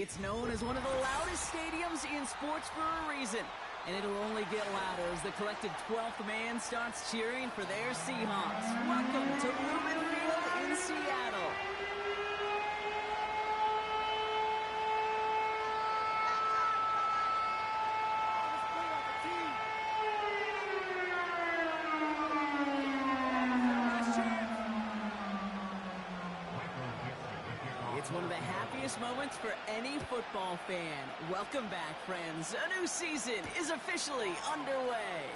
It's known as one of the loudest stadiums in sports for a reason. And it'll only get louder as the collective 12th man starts cheering for their Seahawks. Welcome to Lumen Field in Seattle. It's one of the happiest moments for any football fan. Welcome back, friends. A new season is officially underway.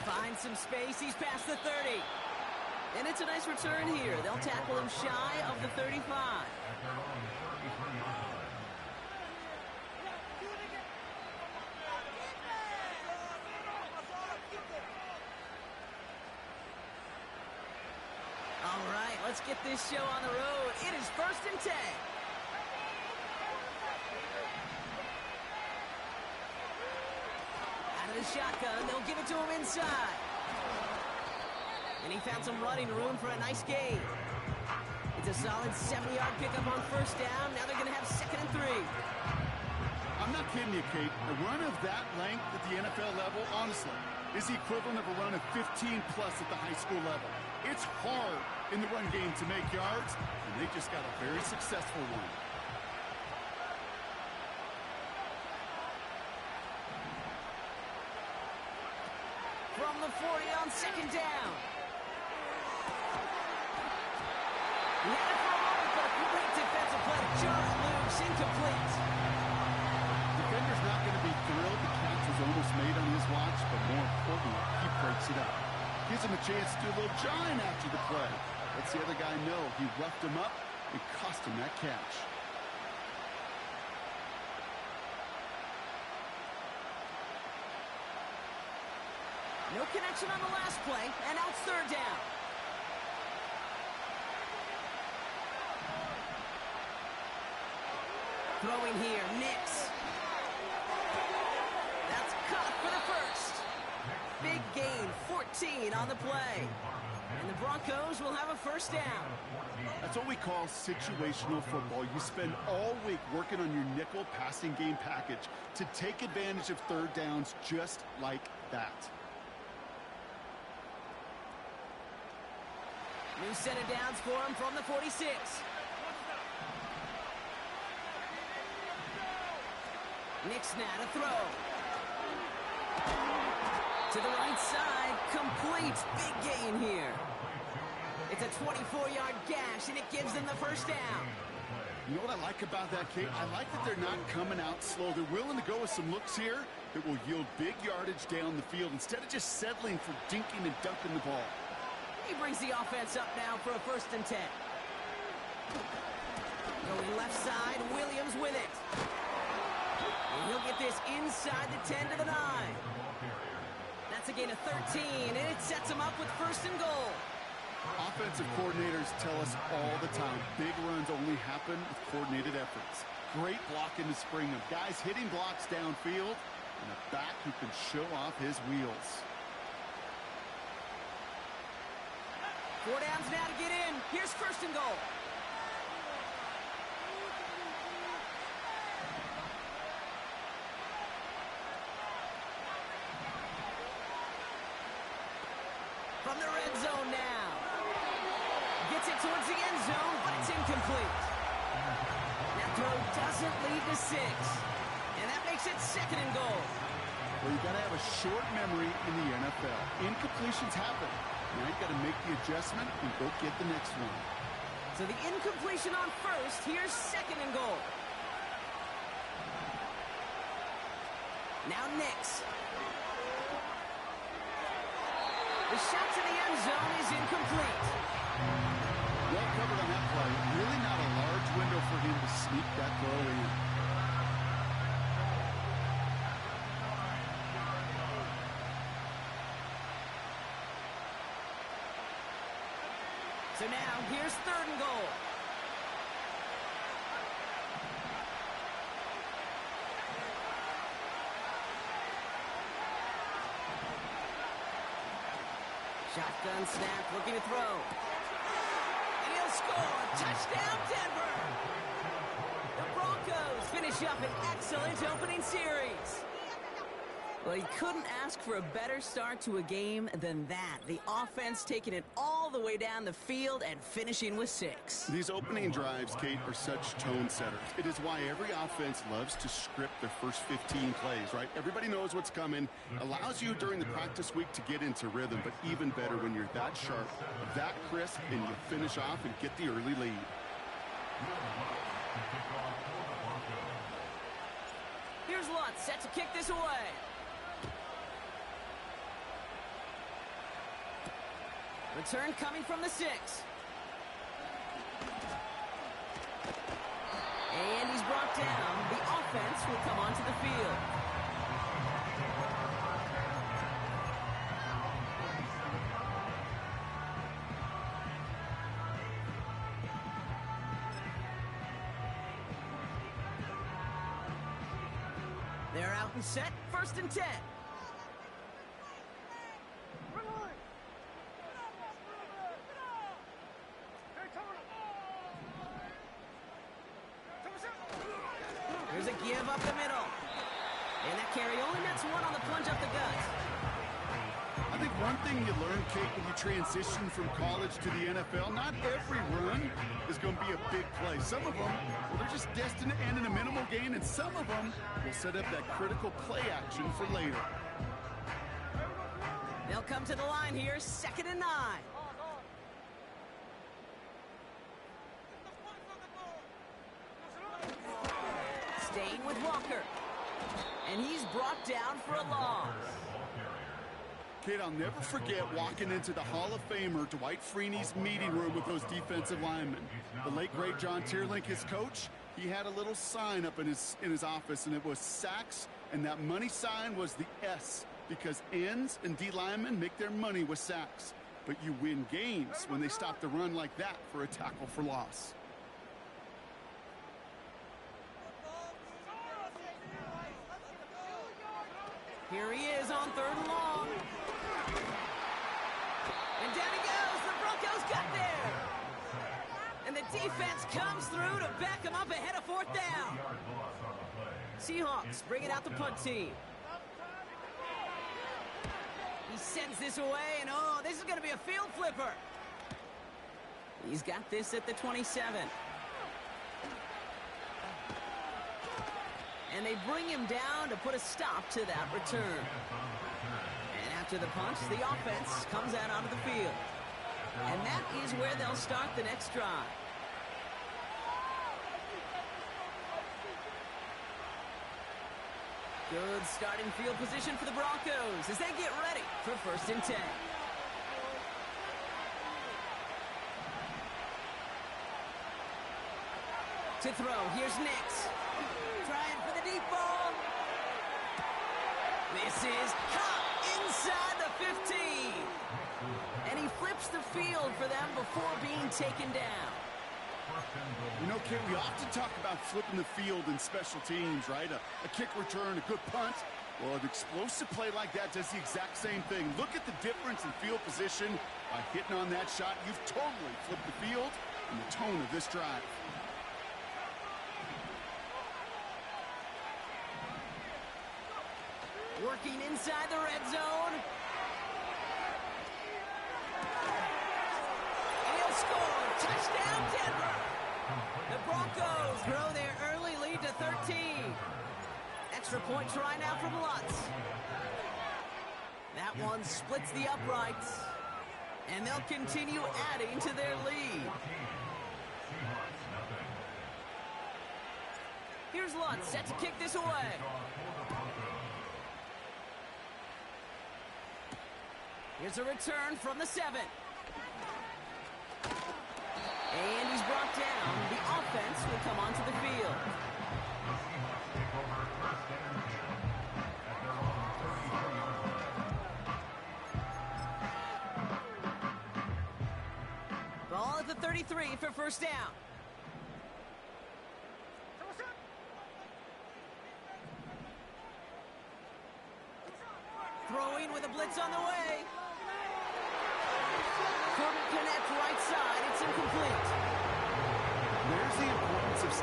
Finds some space. He's past the 30. And it's a nice return here. They'll tackle him shy of the 35. All right, let's get this show on the road. It is 1st and 10. Out of the shotgun, they'll give it to him inside. And he found some running room for a nice gain. It's a solid 70-yard pickup on 1st down. Now they're going to have 2nd and 3. I'm not kidding you, Kate. A run of that length at the NFL level, honestly, is the equivalent of a run of 15-plus at the high school level. It's hard in the run game to make yards, and they just got a very successful one. From the 40 on 2nd down. He had it for a moment, but a great defensive play. Just loose, incomplete. Defender's not going to be thrilled the catch was almost made on his watch, but more importantly, he breaks it up. Gives him a chance to do a little jawing after the play. Lets the other guy know he roughed him up and cost him that catch. No connection on the last play, and now it's 3rd down. Throwing here, Nix. That's caught for the 1st. Big gain, 14 on the play. And the Broncos will have a 1st down. That's what we call situational football. You spend all week working on your nickel passing game package to take advantage of 3rd downs just like that. New set of downs for him from the 46. Nix now to throw. To the right side, complete. Big gain here. It's a 24-yard gash, and it gives them the 1st down. You know what I like about that, Kate? I like that they're not coming out slow. They're willing to go with some looks here that will yield big yardage down the field instead of just settling for dinking and dunking the ball. He brings the offense up now for a 1st and 10. Going left side, Williams with it. And he'll get this inside the 10 to the 9. That's a gain of 13, and it sets him up with 1st and goal. Offensive coordinators tell us all the time, big runs only happen with coordinated efforts. Great blocking to spring them. Guys hitting blocks downfield, and a back who can show off his wheels. 4 downs now to get in. Here's 1st and goal. From the red zone now. Gets it towards the end zone, but it's incomplete. That throw doesn't lead to 6. And that makes it 2nd and goal. Well, you got to have a short memory in the NFL. Incompletions happen. Now you got to make the adjustment and go get the next one. So the incompletion on 1st. Here's 2nd and goal. Now Nix. The shot to the end zone is incomplete. Well covered on that play. Really not a large window for him to sneak that throw in. So now, here's 3rd and goal. Shotgun snap, looking to throw. And he'll score. Touchdown, Denver! The Broncos finish up an excellent opening series. Well, you couldn't ask for a better start to a game than that. The offense taking it all the way down the field and finishing with 6. These opening drives, Kate, are such tone setters. It is why every offense loves to script their first 15 plays, right? Everybody knows what's coming. Allows you during the practice week to get into rhythm, but even better when you're that sharp, that crisp, and you finish off and get the early lead. Here's Lutz set to kick this away. Return coming from the 6. And he's brought down. The offense will come onto the field. They're out and set. 1st and 10. There's a give up the middle. And that carry only nets 1 on the plunge up the gut. I think one thing you learn, Kate, when you transition from college to the NFL, not every run is going to be a big play. Some of them, well, they're just destined to end in a minimal gain, and some of them will set up that critical play action for later. They'll come to the line here, 2nd and 9. Staying with Walker. And he's brought down for a loss. Kate, I'll never forget walking into the Hall of Famer Dwight Freeney's meeting room with those defensive linemen. The late, great John Tierlink, his coach, he had a little sign up in his office, and it was sacks, and that money sign was the S, because ends and D linemen make their money with sacks. But you win games when they stop the run like that for a tackle for loss. Here he is on 3rd and long. And down he goes. The Broncos got there. And the defense comes through to back him up ahead of 4th down. Seahawks bringing out the punt team. He sends this away, and oh, this is going to be a field flipper. He's got this at the 27. And they bring him down to put a stop to that return. And after the punch, the offense comes out onto the field. And that is where they'll start the next drive. Good starting field position for the Broncos as they get ready for 1st and 10. To throw, here's Nix. Trying for the deep ball. This is caught inside the 15. And he flips the field for them before being taken down. You know, Kate, we often talk about flipping the field in special teams, right? A kick return, a good punt. Well, an explosive play like that does the exact same thing. Look at the difference in field position. By hitting on that shot, you've totally flipped the field and the tone of this drive. Working inside the red zone. And he'll score. Touchdown, Denver. The Broncos grow their early lead to 13. Extra point try now from Lutz. That one splits the uprights. And they'll continue adding to their lead. Here's Lutz set to kick this away. Here's a return from the 7. And he's brought down. The offense will come onto the field. Ball at the 33 for 1st down. Throwing with a blitz on the way. Couldn't connect right side. It's incomplete.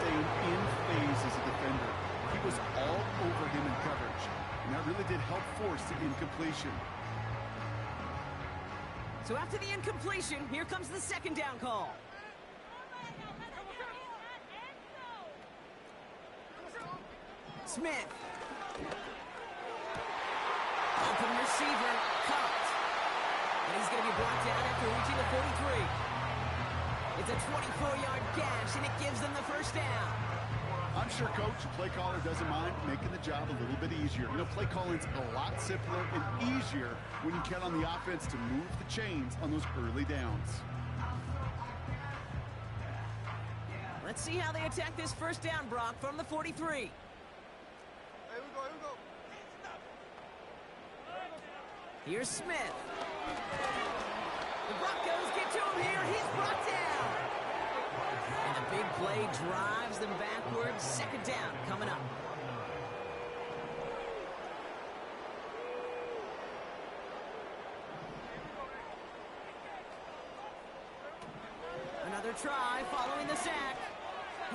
staying in phase as a defender. He was all over him in coverage, and that really did help force the incompletion. So after the incompletion, here comes the second down call. Smith. Open receiver, caught. And he's going to be brought down after reaching the 43. It's a 24-yard gash, and it gives them the first down. I'm sure, Coach, the play caller doesn't mind making the job a little bit easier. You know, play calling's a lot simpler and easier when you count on the offense to move the chains on those early downs. Let's see how they attack this first down, Brock, from the 43. Here we go. Here's Smith. The Broncos get to him here. He's brought down. And the big play drives them backwards. Second down coming up. Another try following the sack.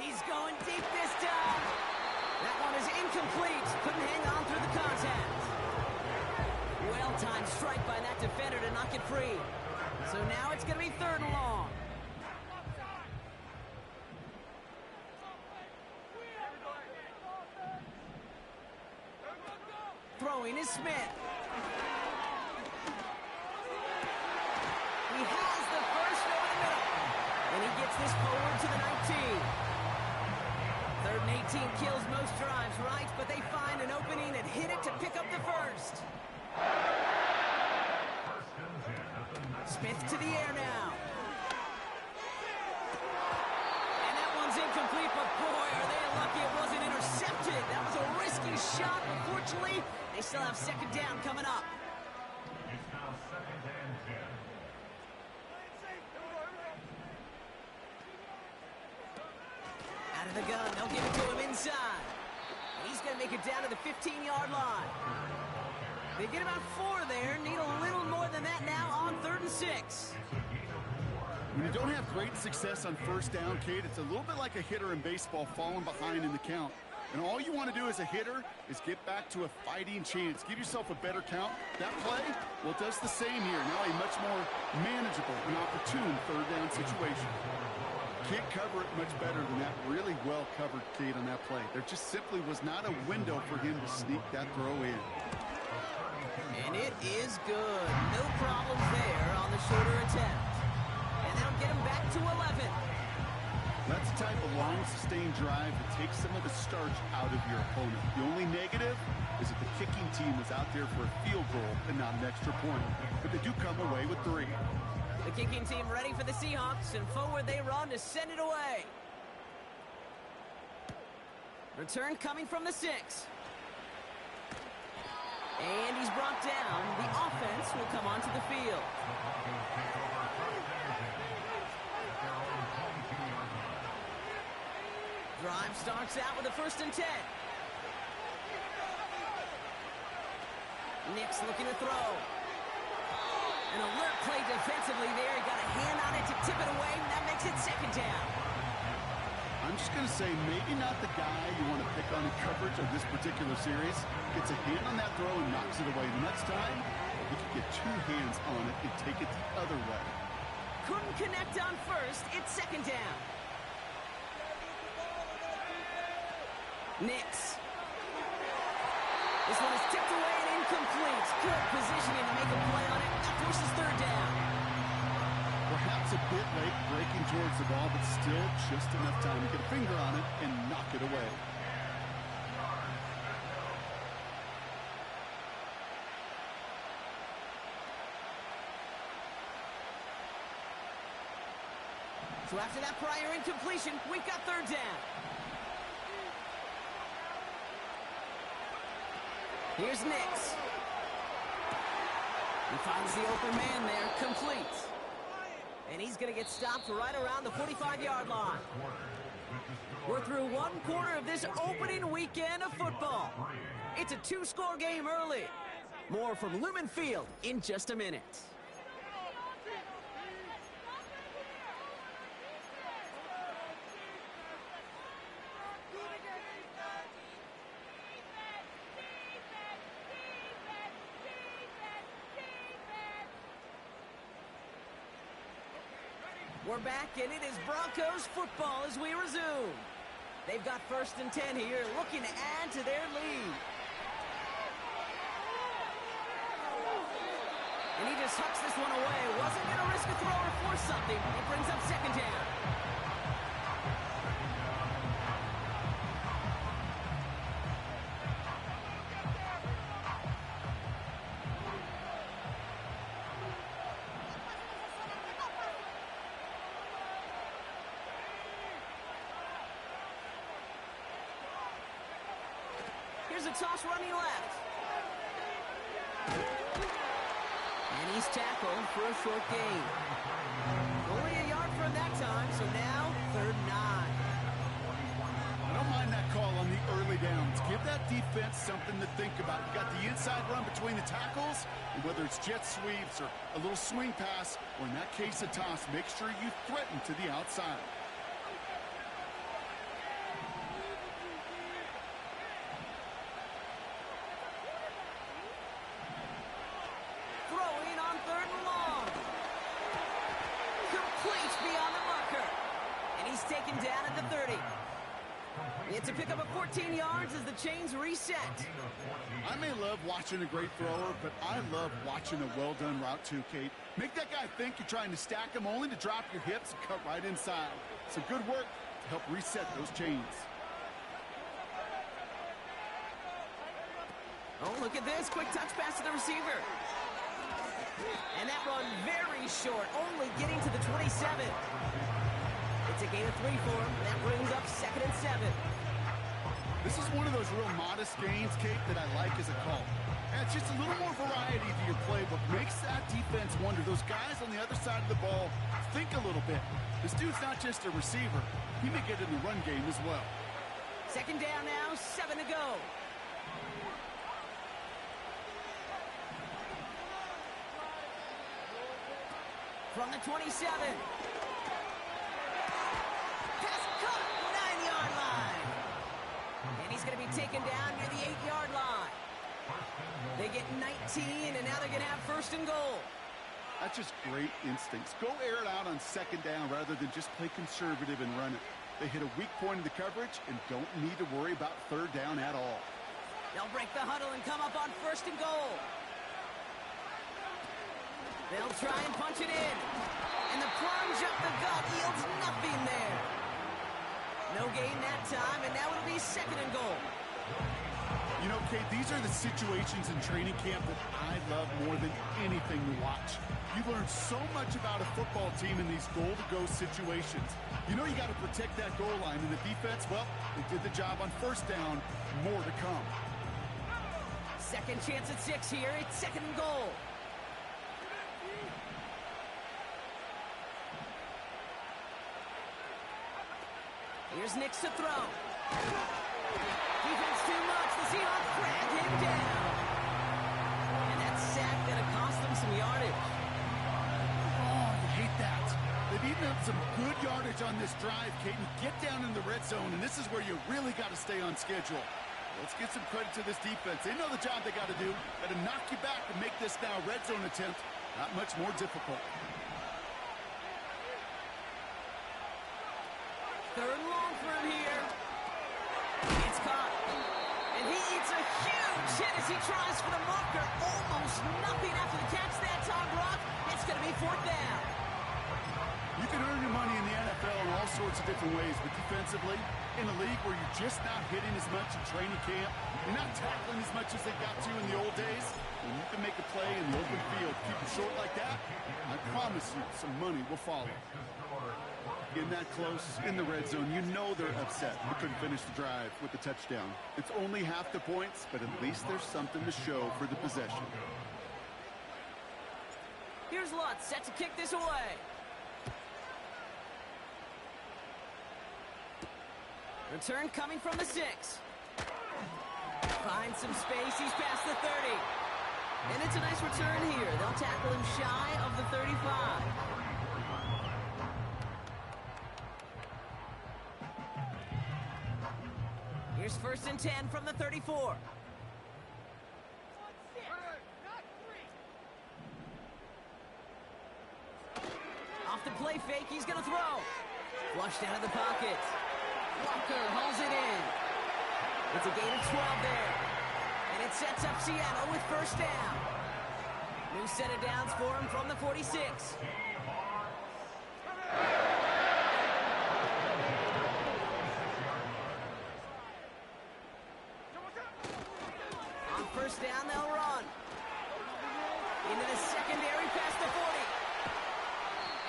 He's going deep this time. That one is incomplete. Couldn't hang on through the contact. Well-timed strike by that defender to knock it free. So now it's going to be third and long. Throwing is Smith. He has the first over the middle. And he gets this forward to the 19. Third and 18 kills most drives, right? But they find an opening and hit it to pick up the first. Smith to the air now. And that one's incomplete, but boy, are they lucky it wasn't intercepted. That was a risky shot. Unfortunately, they still have second down coming up. Out of the gun, they'll give it to him inside. And he's going to make it down to the 15-yard line. They get about 4 there, need a little more than that now on 3rd and 6. When you don't have great success on first down, Kate, it's a little bit like a hitter in baseball falling behind in the count. And all you want to do as a hitter is get back to a fighting chance. Give yourself a better count. That play, well, it does the same here. Now a much more manageable and opportune third down situation. Can't cover it much better than that. Really well covered, Kate, on that play. There just simply was not a window for him to sneak that throw in. And it is good. No problems there on the shorter attempt. And they'll get him back to 11. That's the type of long, sustained drive that takes some of the starch out of your opponent. The only negative is that the kicking team is out there for a field goal and not an extra point. But they do come away with 3. The kicking team ready for the Seahawks, and forward they run to send it away. Return coming from the 6. And he's brought down. The offense will come onto the field. Drive starts out with a 1st and 10. Nick's looking to throw. An alert play defensively there. He got a hand on it to tip it away, and that makes it second down. I'm just going to say maybe not the guy you want to pick on in coverage of this particular series. Gets a hand on that throw and knocks it away. The next time, he could get 2 hands on it and take it the other way. Couldn't connect on first. It's second down. Nix. This one is tipped away and incomplete. Good positioning to make a play on it. That forces third down. Perhaps a bit late breaking towards the ball, but still just enough time to get a finger on it and knock it away. So after that prior incompletion, we've got third down. Here's Nix. He finds the open man there, complete. And he's going to get stopped right around the 45-yard line. We're through 1 quarter of this opening weekend of football. It's a 2-score game early. More from Lumen Field in just a minute. We're back, and it is Broncos football as we resume. They've got 1st and 10 here, looking to add to their lead. And he just hucks this one away. Wasn't going to risk a throw or force something. It brings up 2nd down. Here's a toss running left. And he's tackled for a short gain. Only a yard from that time, so now 3rd and 9. I don't mind that call on the early downs. Give that defense something to think about. You got the inside run between the tackles, and whether it's jet sweeps or a little swing pass, or in that case a toss, make sure you threaten to the outside. Throwing on 3rd and long. Complete beyond the marker. And he's taken down at the 30. It's a pickup of 14 yards as the chains reset. I may love watching a great thrower, but I love watching a well-done route too, Kate. Make that guy think you're trying to stack him only to drop your hips and cut right inside. So good work to help reset those chains. Oh, look at this. Quick touch pass to the receiver. And that run very short, only getting to the 27. It's a gain of 3 for him. That brings up 2nd and 7. This is one of those real modest gains, Kate, that I like as a call. And it's just a little more variety to your playbook. Makes that defense wonder. Those guys on the other side of the ball think a little bit. This dude's not just a receiver. He may get in the run game as well. 2nd down now, 7 to go. From the 27. Pass caught, 9-yard line. And he's going to be taken down near the 8-yard line. They get 19, and now they're going to have 1st and goal. That's just great instincts. Go air it out on 2nd down rather than just play conservative and run it. They hit a weak point in the coverage and don't need to worry about 3rd down at all. They'll break the huddle and come up on 1st and goal. They'll try and punch it in. And the plunge up the gut yields nothing there. No gain that time, and now it'll be 2nd and goal. You know, Kate, these are the situations in training camp that I love more than anything to watch. You learn so much about a football team in these goal-to-go situations. You know you got to protect that goal line, and the defense, well, they did the job on 1st down. More to come. 2nd chance at 6 here. It's 2nd and goal. Here's Nix to throw. Defense too much. The Seahawks drag him down. And that sack going to cost them some yardage. Oh, you hate that. They've eaten up some good yardage on this drive, Kate. Get down in the red zone, and this is where you really got to stay on schedule. Let's give some credit to this defense. They know the job they got to do. Got to knock you back and make this now red zone attempt not much more difficult. 3rd and long for him here. It's caught. And he eats a huge hit as he tries for the marker. Almost nothing after the catch that time, Brock. It's going to be 4th down. You can earn your money in the NFL in all sorts of different ways, but defensively, in a league where you're just not hitting as much in training camp, you're not tackling as much as they got to in the old days, when you can make a play in the open field, keep it short like that, I promise you some money will follow. In that close, in the red zone, you know they're upset. They couldn't finish the drive with the touchdown. It's only half the points, but at least there's something to show for the possession. Here's Lutz set to kick this away. Return coming from the 6. Finds some space. He's past the 30. And it's a nice return here. They'll tackle him shy of the 35. Here's 1st and 10 from the 34. Off the play fake. He's going to throw. Flushed out of the pocket. Walker hauls it in. It's a gain of 12 there. And it sets up Seattle with first down. New set of downs for him from the 46. On first down, they'll run. Into the secondary past the 40.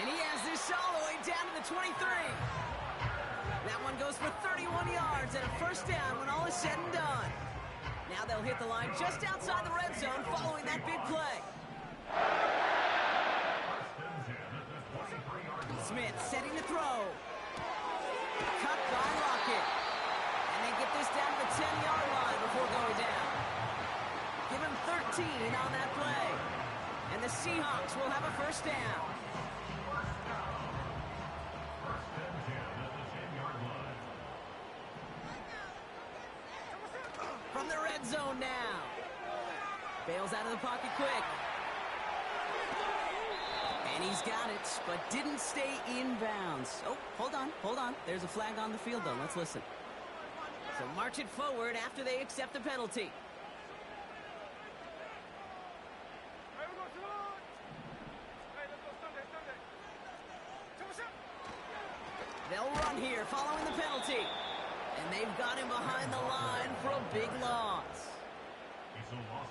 And he has this all the way down to the 23. That one goes for 31 yards and a first down when all is said and done. Now they'll hit the line just outside the red zone following that big play. Smith setting to throw. Cut by Lockett. And they get this down to the 10-yard line before going down. Give him 13 on that play. And the Seahawks will have a first down. From the red zone now. Bails out of the pocket quick. And he's got it, but didn't stay in bounds. Oh, hold on. There's a flag on the field, though. Let's listen. So march it forward after they accept the penalty. They'll run here following the penalty. And they've got him behind the line for a big loss.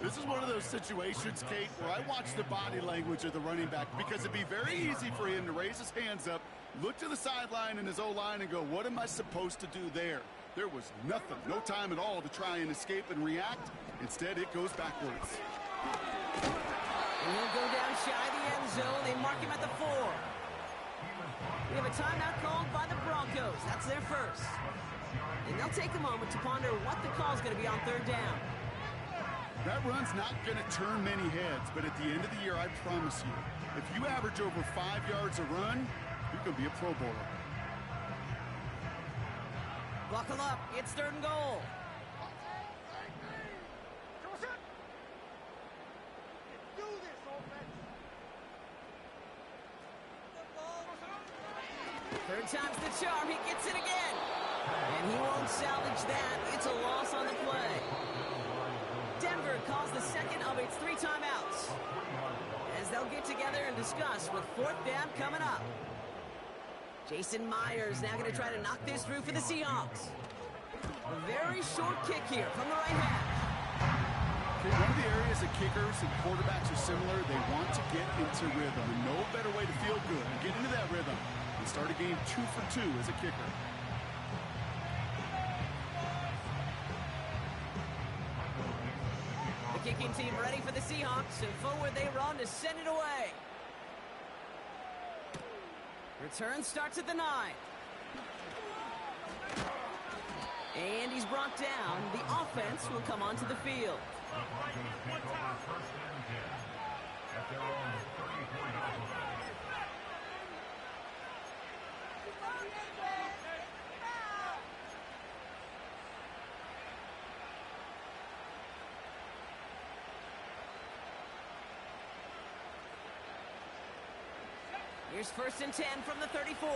This is one of those situations, Kate, where I watch the body language of the running back because it'd be very easy for him to raise his hands up, look to the sideline and his O-line and go, what am I supposed to do there? There was nothing, no time at all to try and escape and react. Instead, it goes backwards. And he'll go down shy of the end zone. They mark him at the 4. We have a timeout called by the Broncos. That's their first. And they'll take a moment to ponder what the call is going to be on third down. That run's not going to turn many heads, but at the end of the year, I promise you, if you average over 5 yards a run, you're going to be a Pro Bowler. Buckle up. It's third and goal. Third time's the charm. He gets it again. And he won't salvage that. It's a loss on the play. Denver calls the second of its 3 timeouts, as they'll get together and discuss with fourth down coming up. Jason Myers now going to try to knock this through for the Seahawks. A very short kick here from the right hash. Okay, one of the areas that kickers and quarterbacks are similar, they want to get into rhythm. And no better way to feel good and get into that rhythm than start a game 2 for 2 as a kicker. Kicking team ready for the Seahawks, and forward they run to send it away. Return starts at the 9. And he's brought down. The offense will come onto the field. Here's first and 10 from the 34.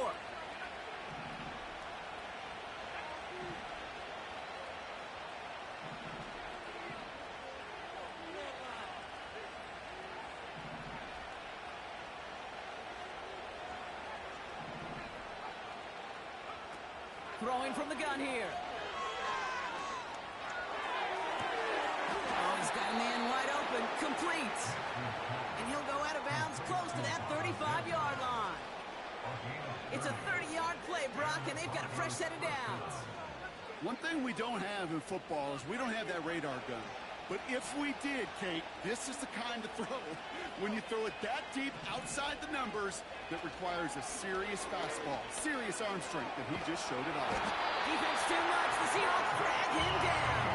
Throwing from the gun here. Oh, he's got a man wide open. Complete. And he'll go out of bounds close to that 35-yard line. It's a 30-yard play, Brock, and they've got a fresh set of downs. One thing we don't have in football is we don't have that radar gun. But if we did, Kate, this is the kind of throw, when you throw it that deep outside the numbers, that requires a serious fastball, serious arm strength, and he just showed it off. Defense too much. The Seahawks drag him down.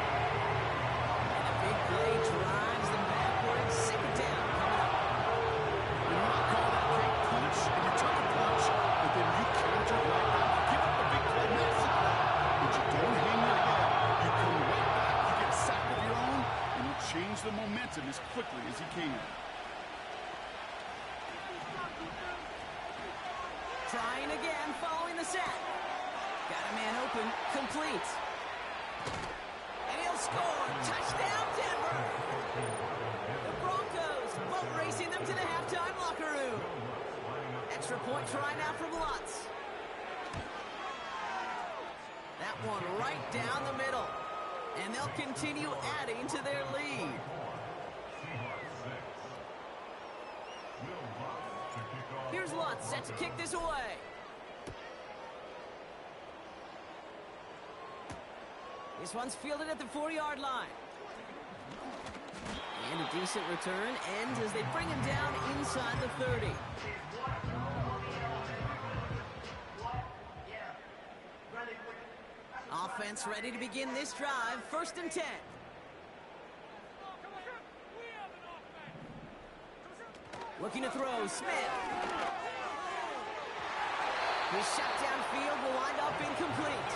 And a big play drives them backwards. Second down coming up. You know, I call that great punch, and you took a punch, but then you counter right back. You give up a big play massively, but you don't hang your head. You come right back, you get a sack of your own, and you change the momentum as quickly as you can. Trying again, following the sack. Got a man open, complete. And he'll score. Touchdown, Denver. The Broncos boat racing them to the halftime locker room. Extra point try now from Lutz. That one right down the middle. And they'll continue adding to their lead. Here's Lutz set to kick this away. This one's fielded at the 40-yard line. And a decent return ends as they bring him down inside the 30. Offense ready to begin this drive. 1st and 10. Looking to throw, Smith. His shot downfield will wind up incomplete.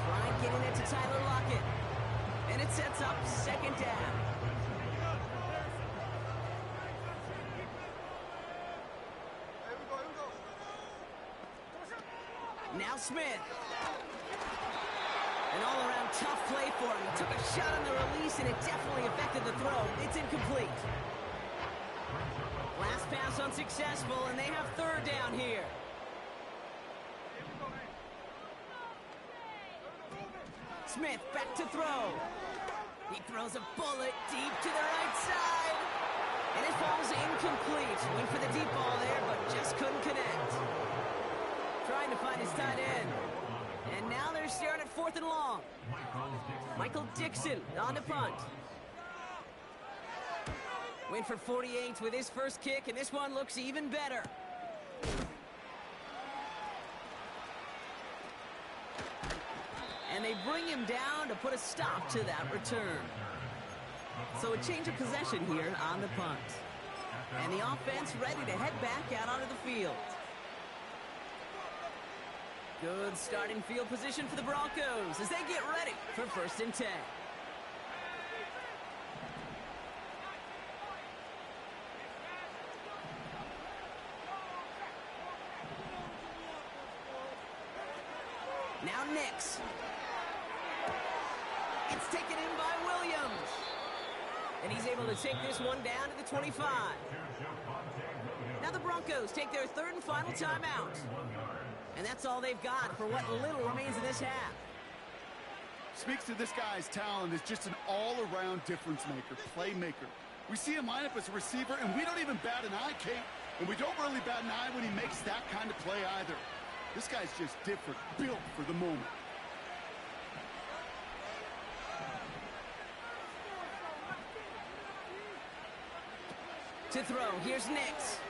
Bryant getting it to Tyler Lockett. And it sets up 2nd down. Now Smith. An all-around tough play for him. He took a shot on the release, and it definitely affected the throw. It's incomplete. Last pass unsuccessful, and they have 3rd down here. Smith back to throw. He throws a bullet deep to the right side. And it falls incomplete. Went for the deep ball there, but just couldn't connect. Trying to find his tight end. And now they're staring at 4th and long. Michael Dixon on the punt. Went for 48 with his first kick, and this one looks even better. And they bring him down to put a stop to that return. So a change of possession here on the punt. And the offense ready to head back out onto the field. Good starting field position for the Broncos as they get ready for 1st and 10. Now Nix. It's taken in by Williams. And he's able to take this one down to the 25. Now the Broncos take their 3rd and final timeout. And that's all they've got for what little remains in this half. Speaks to this guy's talent as just an all-around difference maker, playmaker. We see him line up as a receiver, and we don't even bat an eye, Kate. And we don't really bat an eye when he makes that kind of play either. This guy's just different, built for the moment. To throw, here's Nix.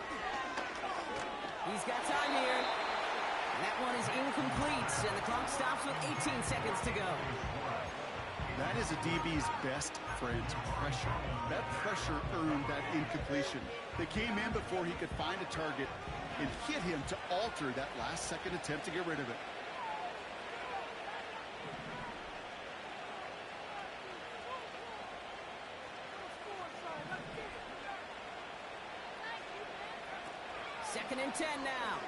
He's got time here. And that one is incomplete, and the clock stops with 18 seconds to go. That is a DB's best friend, pressure. That pressure earned that incompletion. They came in before he could find a target and hit him to alter that last-second attempt to get rid of it. Second and 10 now.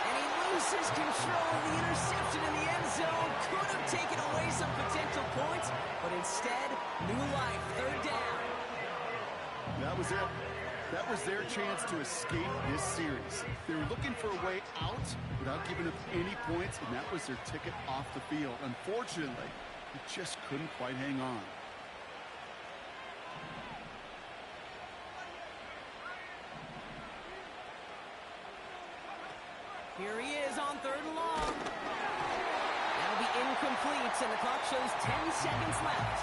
And he loses control of the interception in the end zone. Could have taken away some potential points, but instead, new life, 3rd down. That was it. That was their chance to escape this series. They were looking for a way out without giving up any points, and that was their ticket off the field. Unfortunately, they just couldn't quite hang on. Here he is on 3rd and long. That'll be incomplete, and the clock shows 10 seconds left.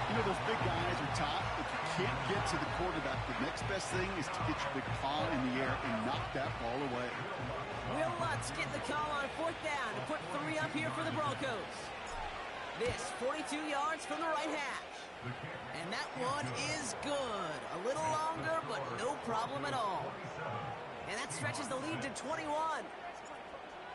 You know, those big guys are top. If you can't get to the quarterback, the next best thing is to get your big paw in the air and knock that ball away. Will Lutz get the call on 4th down to put 3 up here for the Broncos. This 42 yards from the right hash. And that one is good. A little longer, but no problem at all. And that stretches the lead to 21.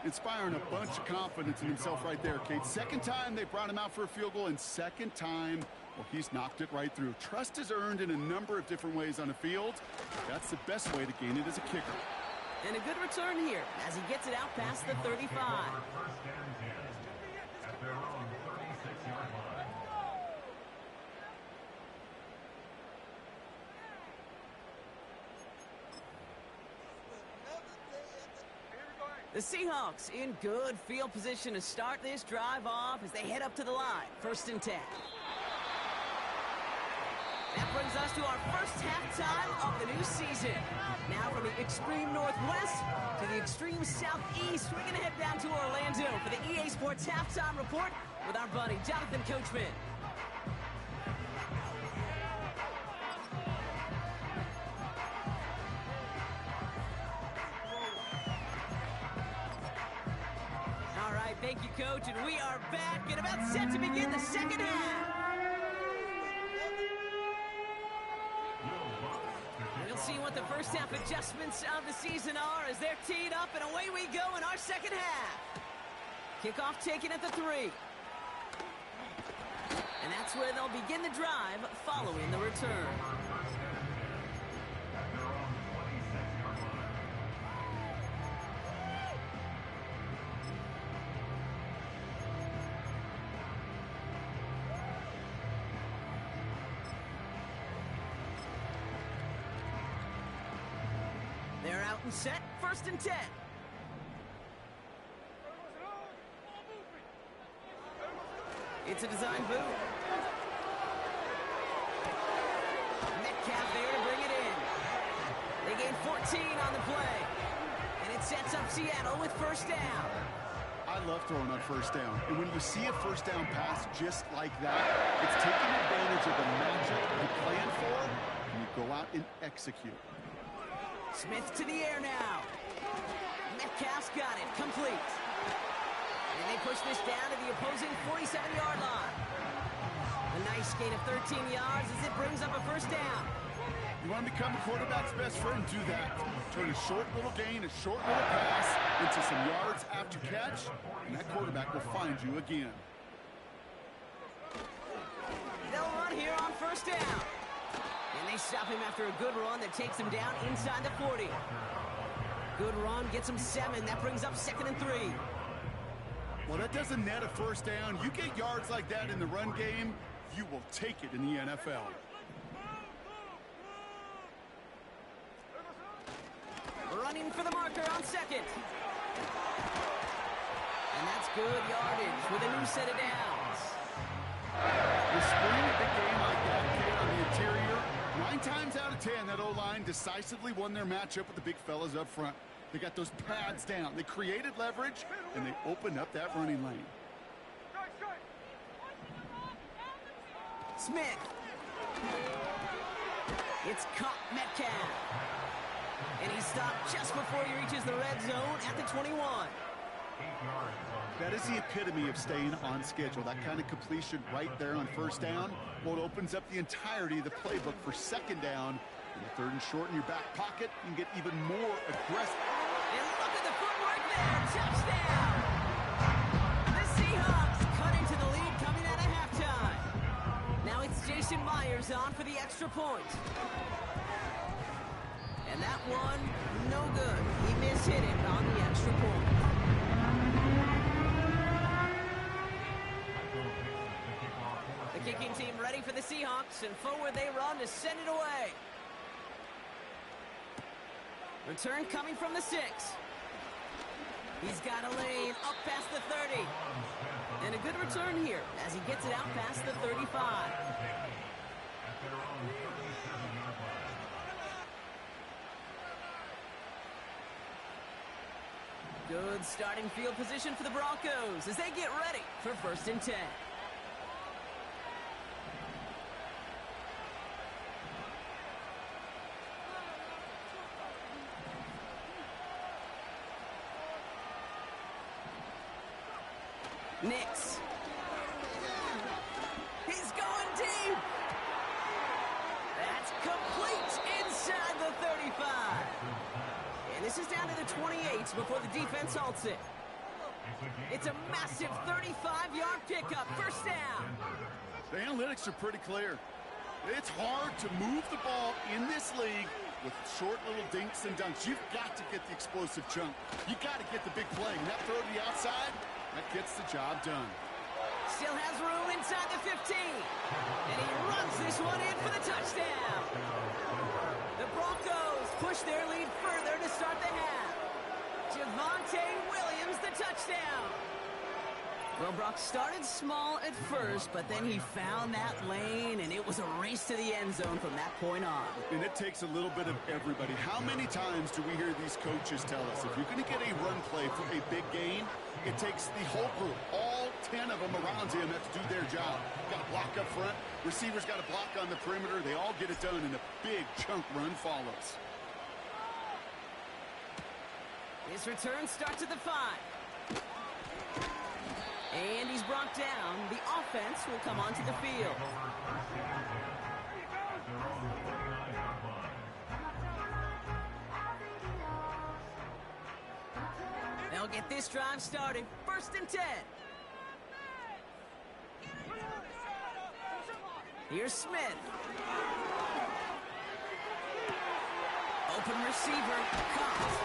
Inspiring a bunch of confidence in himself right there, Kate. Second time they brought him out for a field goal, and second time Well, he's knocked it right through. Trust is earned in a number of different ways on the field. That's the best way to gain it as a kicker. And a good return here as he gets it out past the 35. The Seahawks in good field position to start this drive off as they head up to the line. 1st and 10. That brings us to our first halftime of the new season. Now from the extreme northwest to the extreme southeast, we're going to head down to Orlando for the EA Sports Halftime Report with our buddy Jonathan Coachman. All right, thank you, Coach, and we are back and about set to begin the second half. We'll see what the first half adjustments of the season are as they're teed up, and away we go in our second half. Kickoff taken at the 3. And that's where they'll begin the drive following the return. They're out and set, 1st and 10. It's a design boot. Metcalf there to bring it in. They gain 14 on the play. And it sets up Seattle with 1st down. I love throwing on 1st down. And when you see a 1st down pass just like that, it's taking advantage of the matchup you plan for, and you go out and execute. Smith to the air now. Metcalf's got it, complete. And they push this down to the opposing 47-yard line. A nice gain of 13 yards as it brings up a 1st down. You want to become the quarterback's best friend, do that. Turn a short little gain, a short little pass into some yards after catch, and that quarterback will find you again. They'll run here on 1st down. And they stop him after a good run that takes him down inside the 40. Good run, gets him 7. That brings up 2nd and 3. Well, that doesn't net a 1st down. You get yards like that in the run game, you will take it in the NFL. Running for the marker on 2nd. And that's good yardage with a new set of downs. The spring of the game like that kid on the interior, 9 times out of 10, that O-line decisively won their matchup with the big fellas up front. They got those pads down. They created leverage, and they opened up that running lane. Smith. It's caught Metcalf. And he stopped just before he reaches the red zone at the 21. That is the epitome of staying on schedule. That kind of completion right there on 1st down. Well, it opens up the entirety of the playbook for 2nd down. And the 3rd and short in your back pocket, you can get even more aggressive. And look at the footwork there. Touchdown. The Seahawks cut into the lead coming out of halftime. Now it's Jason Myers on for the extra point. And that one, no good. He mishit it on the extra point. The kicking team ready for the Seahawks, and forward they run to send it away. Return coming from the 6. He's got a lane up past the 30. And a good return here as he gets it out past the 35. Good starting field position for the Broncos as they get ready for 1st and 10. Nix. He's going deep. That's complete inside the 35. And this is down to the 28 before the defense halts it. It's a massive 35-yard pickup, 1st down. The analytics are pretty clear. It's hard to move the ball in this league with short little dinks and dunks. You've got to get the explosive chunk. You got to get the big play. And that throw to the outside, that gets the job done. Still has room inside the 15. And he runs this one in for the touchdown. The Broncos push their lead further to start the half. Javonte Williams, the touchdown. Well, Brock started small at first, but then he found that lane, and it was a race to the end zone from that point on. And it takes a little bit of everybody. How many times do we hear these coaches tell us, if you're going to get a run play for a big gain, it takes the whole group, all 10 of them around him have to do their job. Got to block up front. Receivers got to block on the perimeter. They all get it done, and a big chunk run follows. His return starts at the 5. And he's brought down. The offense will come onto the field. They'll get this drive started. 1st and 10. Here's Smith. Open receiver. Cox.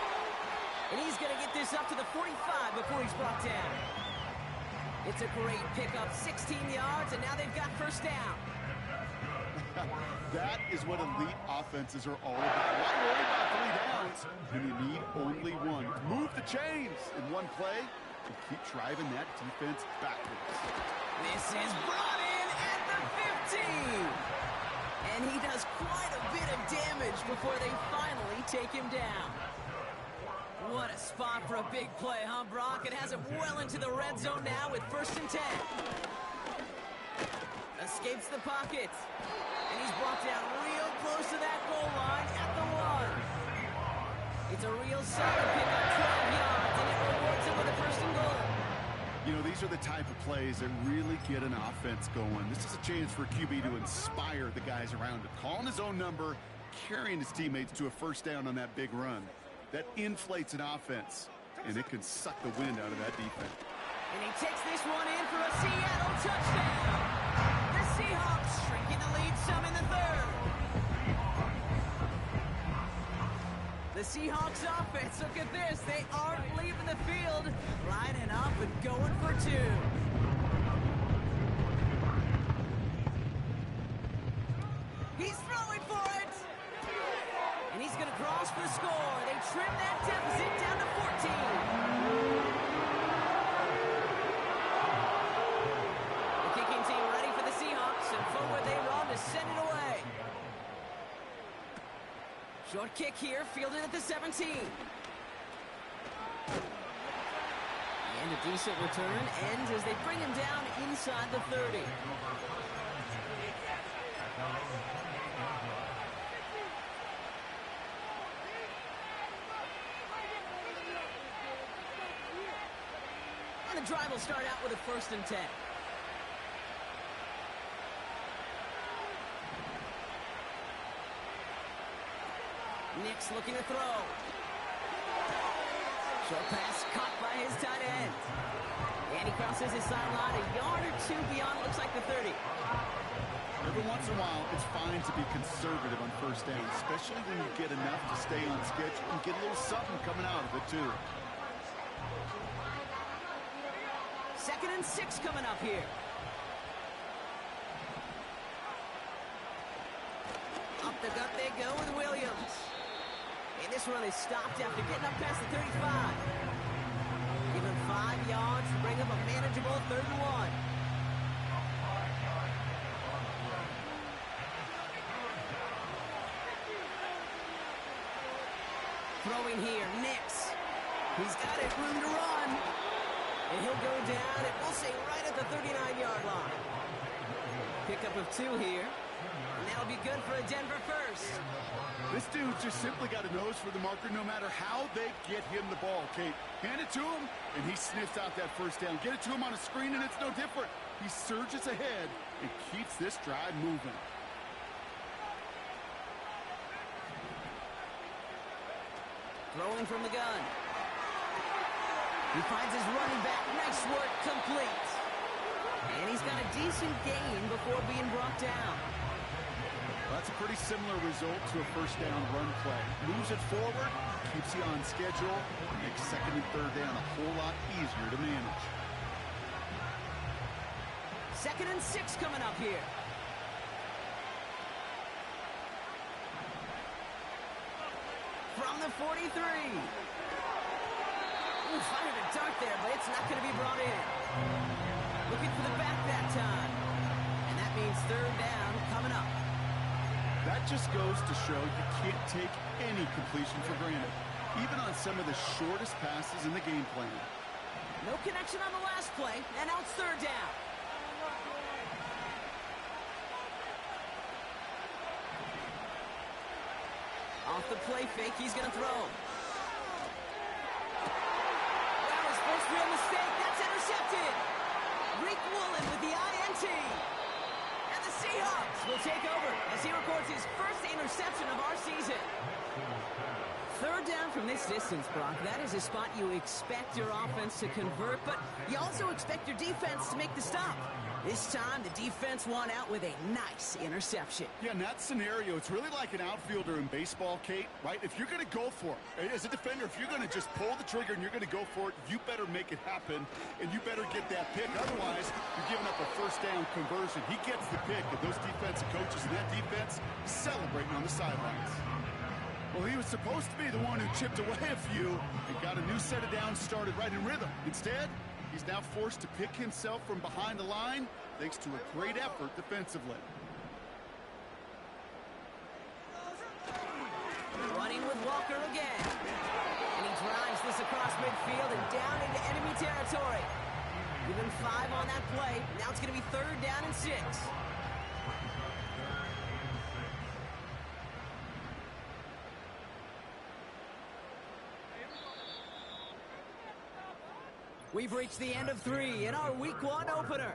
And he's going to get this up to the 45 before he's brought down. It's a great pickup, 16 yards, and now they've got 1st down. That is what elite offenses are all about. Why worry about 3 downs when you need only 1? Move the chains in one play and keep driving that defense backwards. This is brought in at the 15. And he does quite a bit of damage before they finally take him down. What a spot for a big play, huh, Brock? It has him well into the red zone now with 1st and 10. Escapes the pocket. And he's brought down real close to that goal line at the 1. It's a real solid pickup, 12 yards, and it rewards him with a 1st and goal. You know, these are the type of plays that really get an offense going. This is a chance for QB to inspire the guys around him. Calling his own number, carrying his teammates to a 1st down on that big run. That inflates an offense, and it can suck the wind out of that defense. And he takes this one in for a Seattle touchdown. The Seahawks shrinking the lead some in the 3rd. The Seahawks offense, look at this. They aren't leaving the field, lining up and going for 2. He's throwing for it. And he's going to cross for the score. They trim that deficit down to 14. The kicking team ready for the Seahawks, and forward they run to send it away. Short kick here, fielded at the 17. And a decent return ends as they bring him down inside the 30. The drive will start out with a 1st and 10. Nick's looking to throw. Short pass caught by his tight end. And he crosses his sideline a yard or 2 beyond, looks like the 30. Every once in a while, it's fine to be conservative on 1st down, especially when you get enough to stay on schedule and get a little something coming out of it, too. 2nd and 6 coming up here. Up the gut they go with Williams. And this run is stopped after getting up past the 35. Give him 5 yards to bring him a manageable 3rd and 1. Throwing here, Nix. He's got it, room to run. And he'll go down, and we'll say right at the 39-yard line. Pickup of 2 here. And that'll be good for a Denver 1st. This dude just simply got a nose for the marker no matter how they get him the ball, Kate. Hand it to him, and he sniffs out that 1st down. Get it to him on a screen, and it's no different. He surges ahead and keeps this drive moving. Throwing from the gun. He finds his running back. Nice work, complete. And he's got a decent gain before being brought down. Well, that's a pretty similar result to a first down run play. Moves it forward, keeps you on schedule, makes second and third down a whole lot easier to manage. 2nd and 6 coming up here. From the 43. Ooh, fired a dart there, but it's not going to be brought in. Looking for the back that time. And that means 3rd down coming up. That just goes to show you can't take any completion for granted, even on some of the shortest passes in the game plan. No connection on the last play, and now it's 3rd down. Off the play fake, he's going to throw. That was first real mistake. That's intercepted. Reek Woolen with the INT. And the Seahawks will take over as he records his first interception of our season. 3rd down from this distance, Brock. That is a spot you expect your offense to convert, but you also expect your defense to make the stop. This time, the defense won out with a nice interception. Yeah, in that scenario, it's really like an outfielder in baseball, Kate, right? If you're going to go for it, as a defender, if you're going to just pull the trigger and you're going to go for it, you better make it happen, and you better get that pick. Otherwise, you're giving up a first down conversion. He gets the pick, and those defensive coaches and that defense celebrating on the sidelines. Well, he was supposed to be the one who chipped away a few and got a new set of downs started right in rhythm. Instead, he's now forced to pick himself from behind the line thanks to a great effort defensively. Running with Walker again. And he drives this across midfield and down into enemy territory. Even 5 on that play. Now it's going to be 3rd down and 6. We've reached the end of 3 in our Week 1 opener.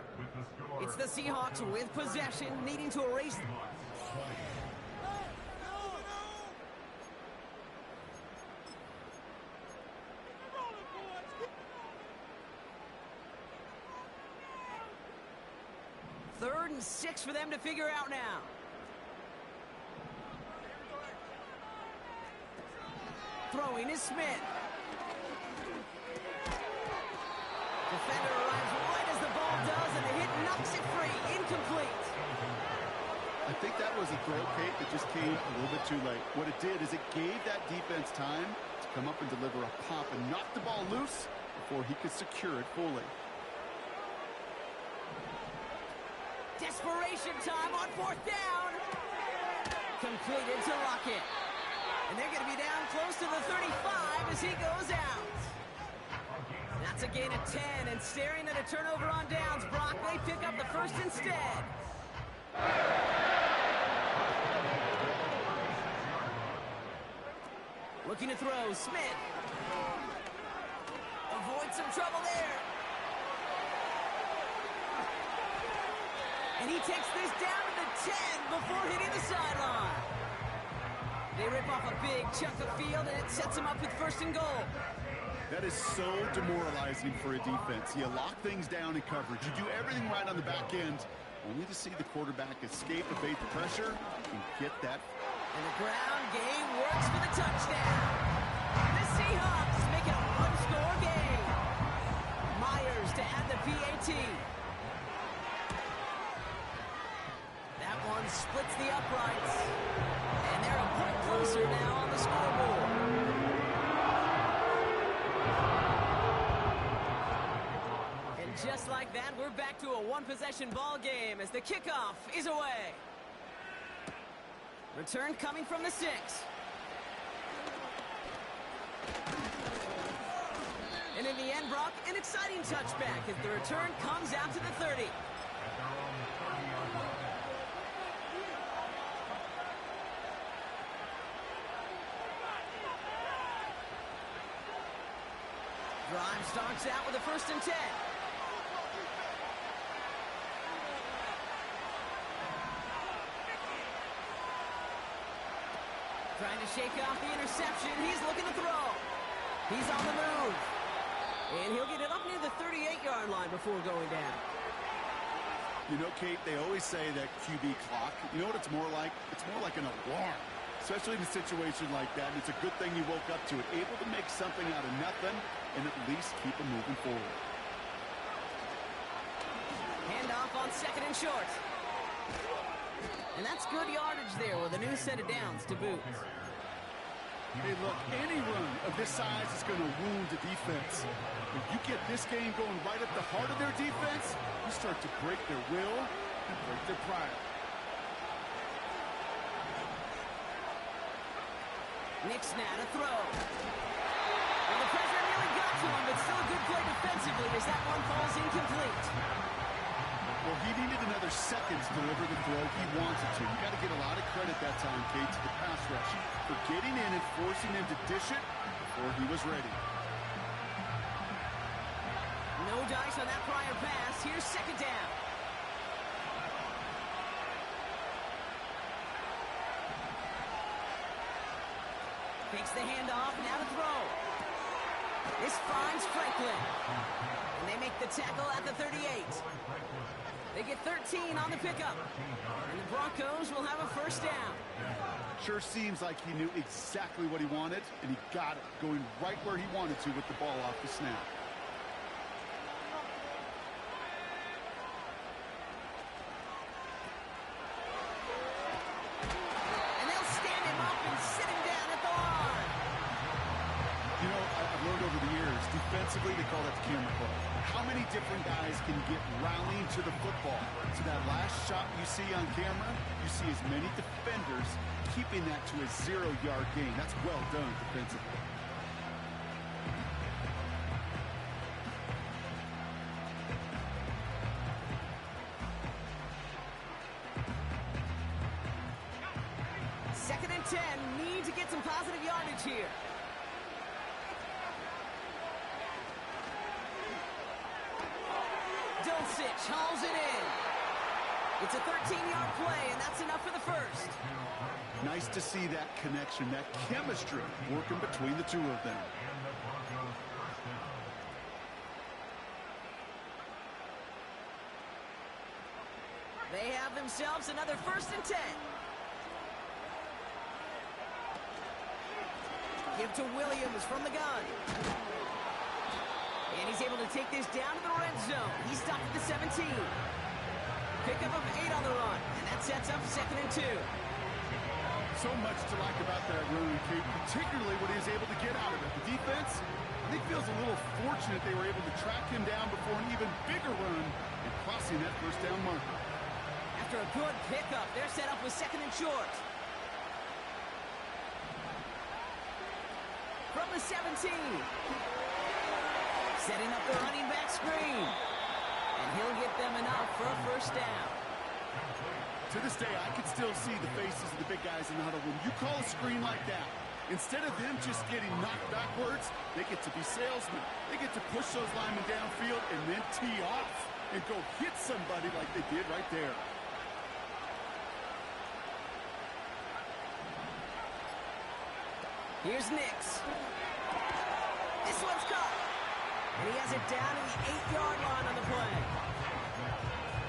It's the Seahawks with possession, needing to erase. Third and 6 for them to figure out now. Throwing is Smith. Defender arrives right as the ball does, and the hit knocks it free. Incomplete. I think that was a throw, Kate, that just came a little bit too late. What it did is it gave that defense time to come up and deliver a pop and knock the ball loose before he could secure it fully. Desperation time on 4th down. Completed to Lockett. And they're going to be down close to the 35 as he goes out. That's a gain of 10, and staring at a turnover on downs, Brock, they pick up the first instead. Looking to throw, Smith. Avoids some trouble there. And he takes this down to the 10 before hitting the sideline. They rip off a big chunk of field, and it sets him up with 1st and goal. That is so demoralizing for a defense. You lock things down in coverage. You do everything right on the back end, only to see the quarterback escape, evade the pressure, and get that. And the ground game works for the touchdown. The Seahawks make it a 1-score game. Myers to add the PAT. That one splits the uprights. And they're a point closer now on the scoreboard. Just like that, we're back to a 1-possession ball game as the kickoff is away. Return coming from the 6. And in the end, Brock, an exciting touchback as the return comes out to the 30. Drive starts out with a 1st and 10. Trying to shake off the interception. He's looking to throw. He's on the move. And he'll get it up near the 38-yard line before going down. You know, Kate, they always say that QB clock, you know what it's more like? It's more like an alarm, especially in a situation like that. And it's a good thing you woke up to it, able to make something out of nothing and at least keep them moving forward. Handoff on 2nd and short. And that's good yardage there with a new set of downs to boot. Hey, look, any run of this size is going to wound the defense. If you get this game going right at the heart of their defense, you start to break their will and break their pride. Nick's now to throw. Well, the pressure nearly got to him, but still a good play defensively as that one falls incomplete. Well, he needed another second to deliver the throw he wanted to. You got to get a lot of credit that time, Kate, to the pass rush for getting in and forcing him to dish it before he was ready. No dice on that prior pass. Here's 2nd down. Takes the handoff, now to throw. This finds Franklin. And they make the tackle at the 38. They get 13 on the pickup. And the Broncos will have a 1st down. Sure seems like he knew exactly what he wanted, and he got it, going right where he wanted to with the ball off the snap. And they'll stand him up and sit him down at the line. You know, I've learned over the years, defensively, they call that the camera club. How many different guys can get rallying to the football? So that last shot you see on camera, you see as many defenders keeping that to a 0-yard gain. That's well done defensively. Second and 10, need to get some positive yardage here. Dulcich hauls it in. It's a 13-yard play, and that's enough for the 1st. Nice to see that connection, that chemistry working between the two of them. They have themselves another 1st and 10. Give to Williams from the gun. And he's able to take this down to the red zone. He's stopped at the 17. Pickup of 8 on the run. And that sets up 2nd and 2. So much to like about that run, Kate, particularly what he was able to get out of it. The defense, I think, feels a little fortunate they were able to track him down before an even bigger run and crossing that 1st down marker. After a good pickup, they're set up with 2nd and short. From the 17. Setting up the running back screen. And he'll get them enough for a 1st down. To this day, I can still see the faces of the big guys in the huddle. When you call a screen like that, instead of them just getting knocked backwards, they get to be salesmen. They get to push those linemen downfield and then tee off and go hit somebody like they did right there. Here's Nix. This one's caught. And he has it down to the 8-yard line on the play.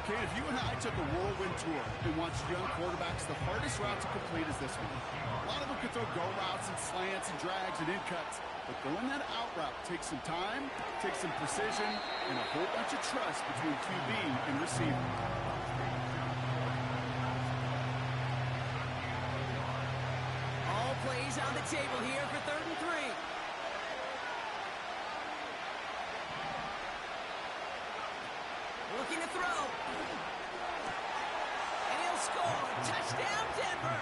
Okay, if you and I took a whirlwind tour and watched young quarterbacks, the hardest route to complete is this one. A lot of them can throw go routes and slants and drags and in cuts, but going that out route takes some time, takes some precision, and a whole bunch of trust between QB and receiver. All plays on the table here for 3rd and 3. Looking to throw. And he'll score. Touchdown, Denver.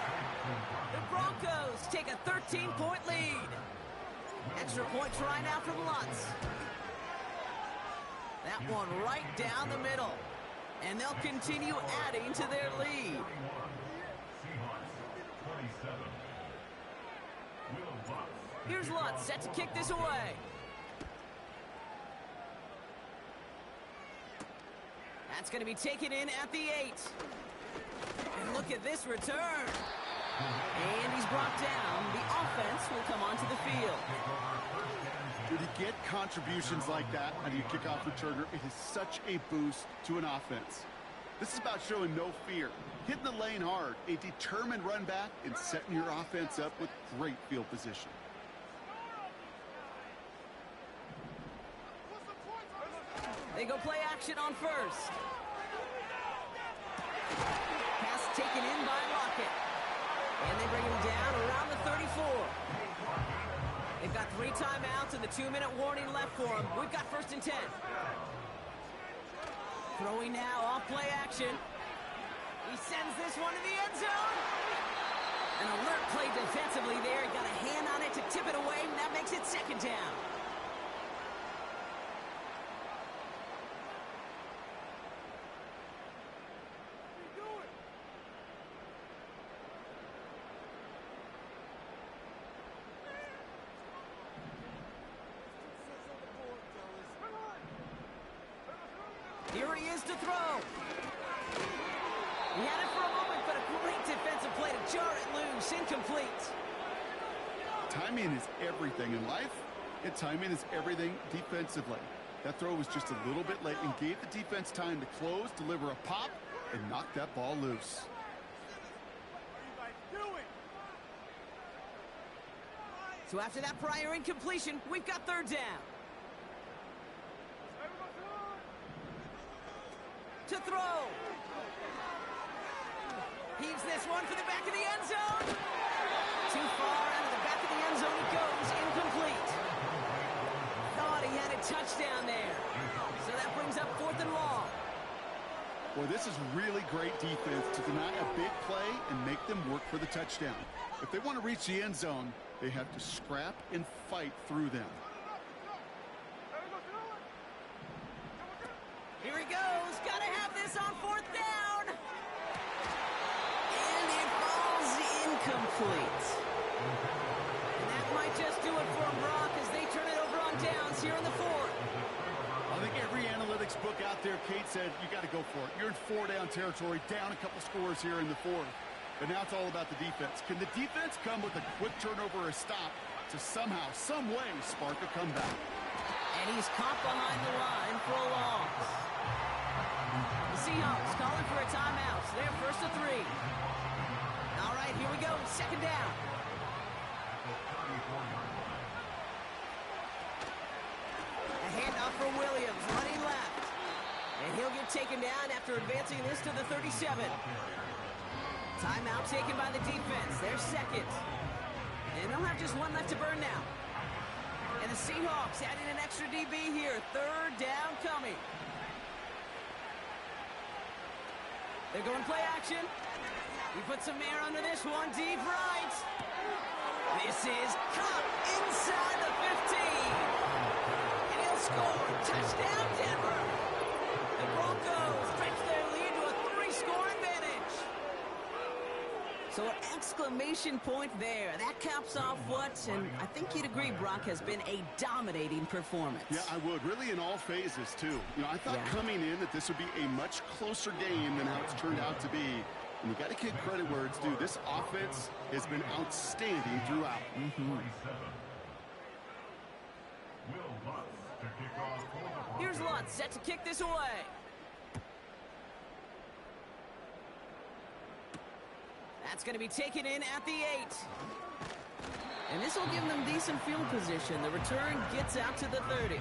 The Broncos take a 13-point lead. Extra point try now from Lutz. That one right down the middle. And they'll continue adding to their lead. Here's Lutz set to kick this away. That's going to be taken in at the 8. And look at this return. And he's brought down. The offense will come onto the field. When you get contributions like that out of your kickoff returner, it is such a boost to an offense. This is about showing no fear, hitting the lane hard, a determined run back, and setting your offense up with great field position. They go play action on first. Pass taken in by Lockett. And they bring him down around the 34. They've got 3 timeouts and the 2-minute warning left for them. We've got 1st and 10. Throwing now off play action. He sends this one to the end zone. An alert play defensively there. Got a hand on it to tip it away, and that makes it 2nd down. Here he is to throw. He had it for a moment, but a great defensive play to jar it loose. Incomplete. Timing is everything in life, and timing is everything defensively. That throw was just a little bit late and gave the defense time to close, deliver a pop, and knock that ball loose. So after that prior incompletion, we've got 3rd down. To throw. Heaves this one for the back of the end zone. Too far out of the back of the end zone it goes. Incomplete. Thought he had a touchdown there. So that brings up 4th and long. Well, this is really great defense to deny a big play and make them work for the touchdown. If they want to reach the end zone, they have to scrap and fight through them. Here he goes. Gotta have this on 4th down. And it falls incomplete. And that might just do it for Brock as they turn it over on downs here in the 4th. I think every analytics book out there, Kate, said you got to go for it. You're in 4-down territory, down a couple scores here in the 4th. But now it's all about the defense. Can the defense come with a quick turnover or a stop to somehow, some way, spark a comeback? And he's caught behind the line for a loss. The Seahawks calling for a timeout. So they're 1st and 3. All right, here we go. 2nd down. A handoff for Williams, running left. And he'll get taken down after advancing this to the 37. Timeout taken by the defense. They're 2nd. And they'll have just 1 left to burn now. And the Seahawks adding an extra DB here. 3rd down coming. They're going play action. He puts some air under this one. Deep right. This is caught inside the 15. And he'll score. Touchdown, Denver. The Broncos stretch their lead to a 3-score advantage. So an exclamation point there. That caps off what, and I think you'd agree, Brock, has been a dominating performance. Yeah, I would. Really in all phases, too. You know, I thought coming in that this would be a much closer game than how it's turned out to be. And you got to give credit where it's due. This offense has been outstanding throughout. Here's Lutz set to kick this away. That's going to be taken in at the 8. And this will give them decent field position. The return gets out to the 30.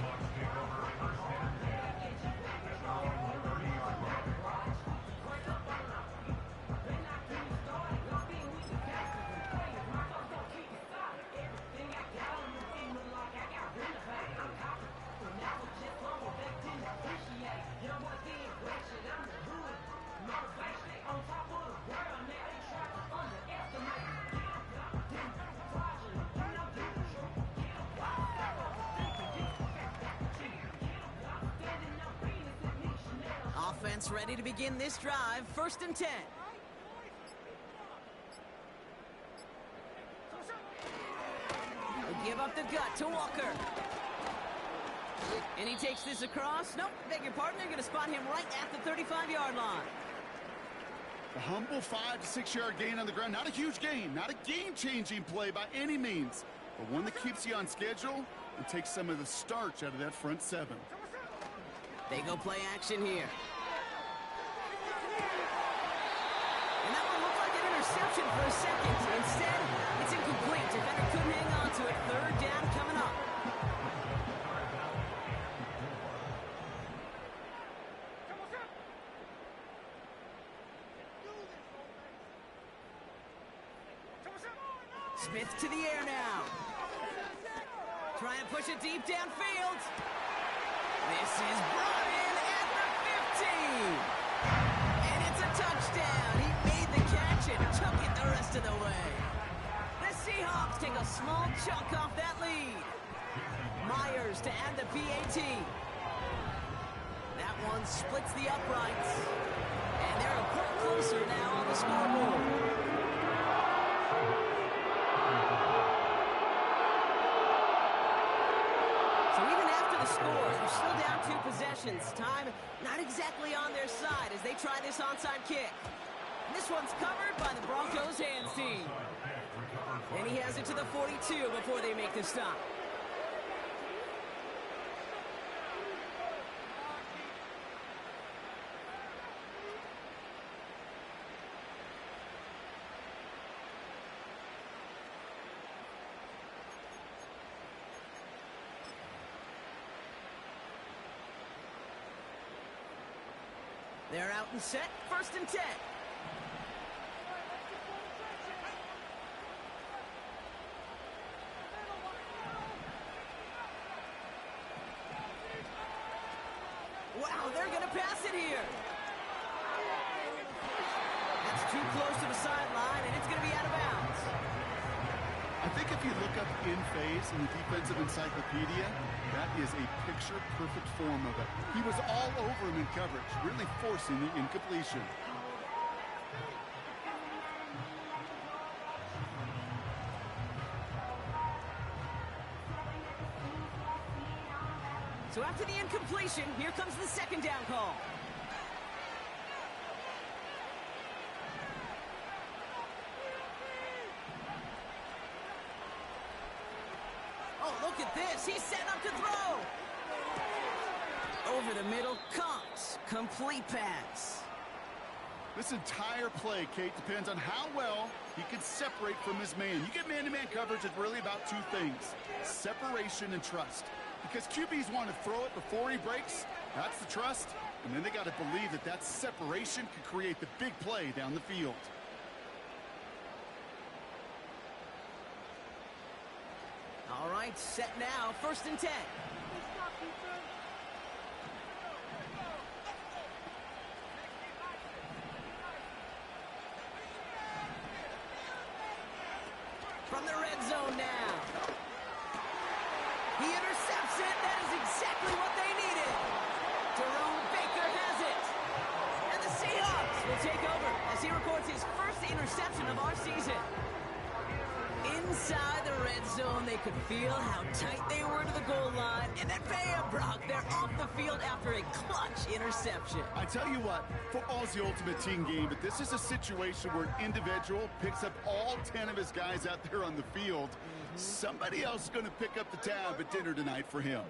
Offense ready to begin this drive. 1st and 10. They'll give up the gut to Walker. And he takes this across. Nope, beg your pardon. They're going to spot him right at the 35-yard line. A humble 5 to 6 yard gain on the ground. Not a huge gain. Not a game-changing play by any means. But one that keeps you on schedule and takes some of the starch out of that front 7. They go play action here. reception for a second. Instead, it's incomplete. Defender couldn't hang on to it. Third down coming up. Smith to the air now. Try and push it deep downfield. This is brought in at the 50. And it's a touchdown. He made the catch and took it the rest of the way. The Seahawks take a small chunk off that lead. Myers to add the PAT. That one splits the uprights. And they're a point closer now on the scoreboard. Scores. They're still down 2 possessions. Time not exactly on their side as they try this onside kick. This one's covered by the Broncos hands team. And he has it to the 42 before they make the stop. They're out and set, 1st and 10. Wow, they're going to pass it here. That's too close to the sideline, and it's going to be out of bounds. I think if you look up in phase in the defensive encyclopedia, that is a picture-perfect form of it. He was all over him in coverage, really forcing the incompletion. So after the incompletion, here comes the 2nd down call. Oh, look at this. He's set up to throw. Over the middle, comes. Complete pass. This entire play, Kate, depends on how well he can separate from his man. You get man-to-man coverage, it's really about 2 things. Separation and trust. Because QBs want to throw it before he breaks. That's the trust. And then they got to believe that that separation can create the big play down the field. All right, set now, 1st and 10. From the red zone now. He intercepts it. That is exactly what they needed. Jerome Baker has it. And the Seahawks will take over as he records his first interception of our season. Inside the red zone, they could feel how tight they were to the goal line. And then bam, Brock, they're off the field after a clutch interception. I tell you what, football's the ultimate team game, but this is a situation where an individual picks up all 10 of his guys out there on the field. Somebody else is going to pick up the tab at dinner tonight for him.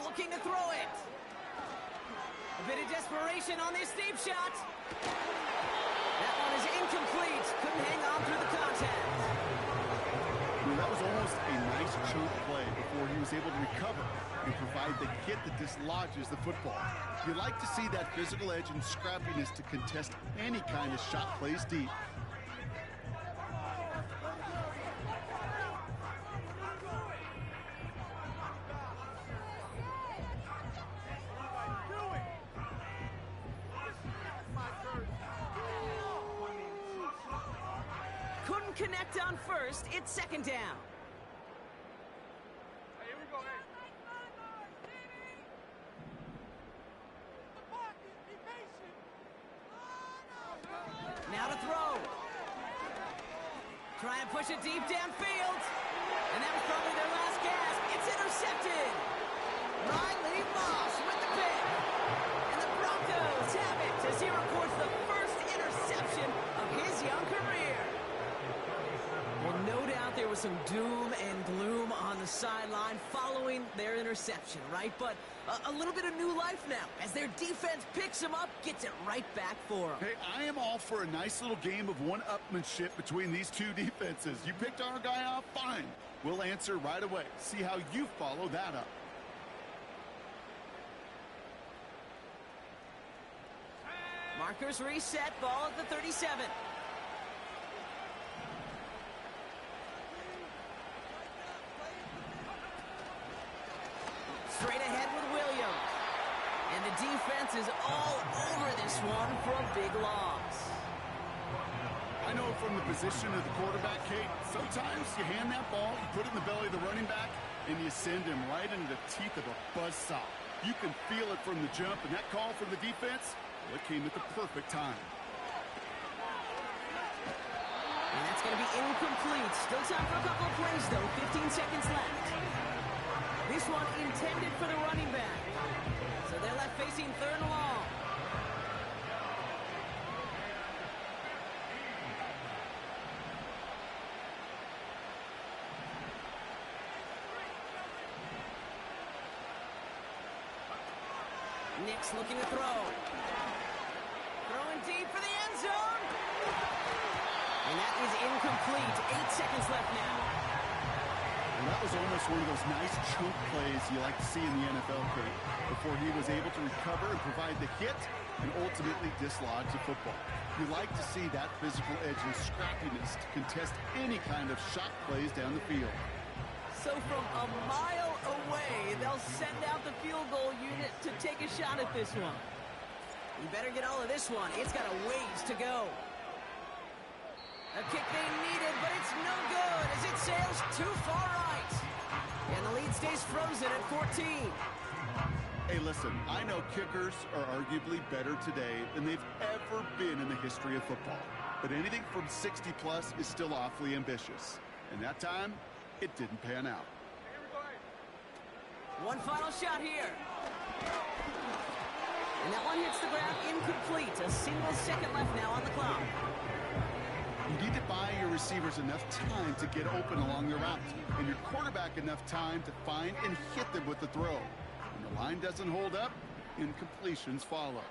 Looking to throw it. A bit of desperation on this deep shot. That one is incomplete. Couldn't hang on through the contact. Well, that was almost a nice chunk play before he was able to recover and provide the hit that dislodges the football. You like to see that physical edge and scrappiness to contest any kind of shot plays deep. Couldn't connect on 1st. It's 2nd down. Here we go, Now to throw. Try and push it deep downfield. And that was probably their last gasp. It's intercepted. Riley Moss with the pick. And the Broncos have it as he records the first interception of his young career. Well, no doubt there was some doom and gloom on the sideline following their interception, right? But a little bit of new life now as their defense picks them up, gets it right back for them. Hey, I am all for a nice little game of one-upmanship between these two defenses. You picked our guy off, fine. We'll answer right away. See how you follow that up. Markers reset, ball at the 37. Straight ahead with Williams. And the defense is all over this one for a big loss. I know from the position of the quarterback, Kate, sometimes you hand that ball, you put it in the belly of the running back, and you send him right into the teeth of a buzzsaw. You can feel it from the jump, and that call from the defense, well, it came at the perfect time. And that's going to be incomplete. Still time for a couple of plays, though. 15 seconds left. This one intended for the running back. So they're left facing third and long. Nick's looking to throw. Throwing deep for the end zone. And that is incomplete. 8 seconds left now. And that was almost one of those nice chunk plays you like to see in the NFL, Kate, before he was able to recover and provide the hit and ultimately dislodge the football. You like to see that physical edge and scrappiness to contest any kind of shot plays down the field. So from a mile away, they'll send out the field goal unit to take a shot at this one. You better get all of this one. It's got a ways to go. A kick they needed, but it's no good as it sails too far right. And the lead stays frozen at 14. Hey, listen, I know kickers are arguably better today than they've ever been in the history of football. But anything from 60-plus is still awfully ambitious. And that time, it didn't pan out. One final shot here. And that one hits the ground incomplete. A single second left now on the clock. You need to buy your receivers enough time to get open along their route, and your quarterback enough time to find and hit them with the throw. When the line doesn't hold up, incompletions follow.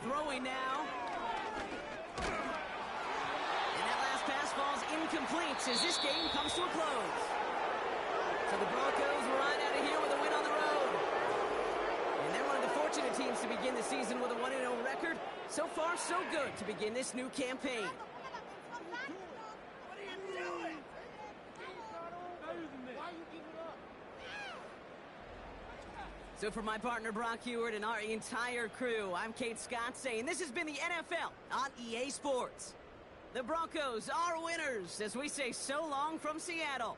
Throwing now. And that last pass falls incomplete as this game comes to a close. So the Broncos ride out of here with a win on the road. And they're one of the fortunate teams to begin the season with a 1-0 record. So far, so good to begin this new campaign. So for my partner Brock Heward and our entire crew, I'm Kate Scott saying this has been the NFL on EA Sports. The Broncos are winners as we say so long from Seattle.